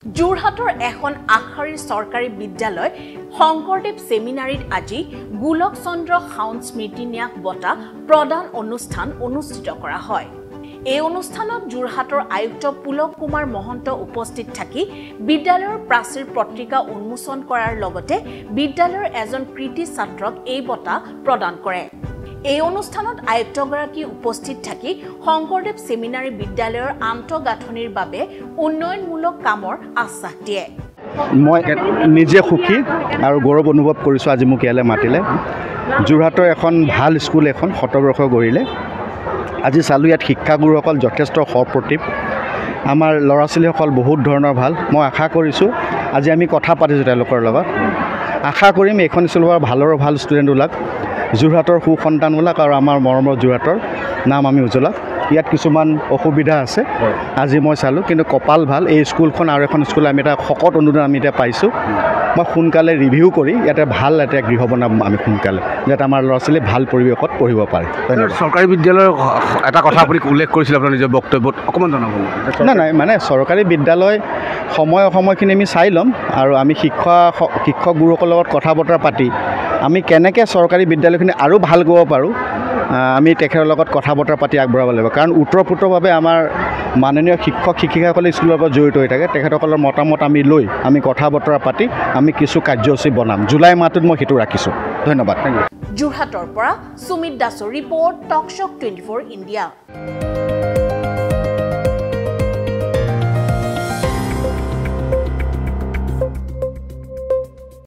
যোৰহাটৰ এখন আখাৰী চৰকাৰী বিদ্যালয় শংকৰদেৱ সেমিনাৰীত আজি গোলক চন্দ্ৰ খাউন স্মৃতি ন্যাস বঁটা প্ৰদান অনুষ্ঠান অনুষ্ঠিত কৰা হয়। এই অনুষ্ঠানত যোৰহাটৰ আয়ুক্ত পুলক কুমাৰ মহন্ত উপস্থিত থাকি বিদ্যালয়ৰ প্ৰাচীৰ পত্ৰিকা উন্মোচন কৰাৰ লগতে বিদ্যালয়ৰ এজন কৃতি ছাত্ৰক এই বঁটা প্ৰদান কৰে। এই অনুষ্ঠানত আয়ুক্তগৰাকী উপস্থিত থাকি শংকৰদেৱ সেমিনাৰী বিদ্যালয়ৰ আন্তঃগাঁথনিৰ বাবে উন্নয়নমূলক কামৰ আশ্বাস দিয়ে। মই নিজে সুখী আৰু গৌৰৱ অনুভৱ কৰিছোঁ আজি মোক ইয়ালৈ মাতিলে। যোৰহাটৰ এখন ভাল স্কুল এখন শতবৰ্ষ গঢ়িলে। আজি চালোঁ ইয়াত শিক্ষাগুৰুসকল যথেষ্ট সপ্ৰতিভ, আমাৰ ল'ৰা ছোৱালীসকল বহুত ধৰণৰ ভাল। মই আশা কৰিছোঁ আজি আমি কথা পাতিছোঁ তেওঁলোকৰ লগত, আশা কৰিম এইখন স্কুলৰ ভালৰো ভাল ষ্টুডেণ্ট ওলাক, যোৰহাটৰ সুসন্তান ওলাক আৰু আমাৰ মৰমৰ যোৰহাটৰ নাম আমি উজ্বলাক। ইয়াত কিছুমান অসুবিধা আছে আজি মই চালোঁ, কিন্তু কপাল ভাল এই স্কুলখন আৰু এখন স্কুল আমি এটা শকত অনুদান আমি এতিয়া পাইছোঁ। মই সোনকালে ৰিভিউ কৰি ইয়াতে ভাল এটা গৃহ বনাম আমি সোনকালে, যাতে আমাৰ ল'ৰা ছোৱালী ভাল পৰিৱেশত পঢ়িব পাৰে। চৰকাৰী বিদ্যালয়ৰ এটা কথা আপুনি উল্লেখ কৰিছিল আপোনাৰ নিজৰ বক্তব্যত, অকণমান জনাব। নাই মানে চৰকাৰী বিদ্যালয় সময়খিনি আমি চাই ল'ম আৰু আমি শিক্ষক গুৰুসকলৰ লগত কথা বতৰা পাতি আমি কেনেকৈ চৰকাৰী বিদ্যালয়খিনি আৰু ভাল কৰিব পাৰোঁ আমি তেখেতৰ লগত কথা বতৰা পাতি আগবঢ়াব লাগিব। কাৰণ ওতঃপ্ৰোতভাৱে আমাৰ মাননীয় শিক্ষক শিক্ষিকাসকলে স্কুলৰ লগত জড়িত হৈ থাকে, তেখেতসকলৰ মতামত আমি লৈ আমি কথা বতৰা পাতি আমি কিছু কাৰ্যসূচী বনাম। জুলাই মাহটোত মই সেইটো ৰাখিছোঁ। ধন্যবাদ। যোৰহাটৰ পৰা সুমিত দাসৰ ৰিপৰ্ট, টক শ্বক 24 ইণ্ডিয়া।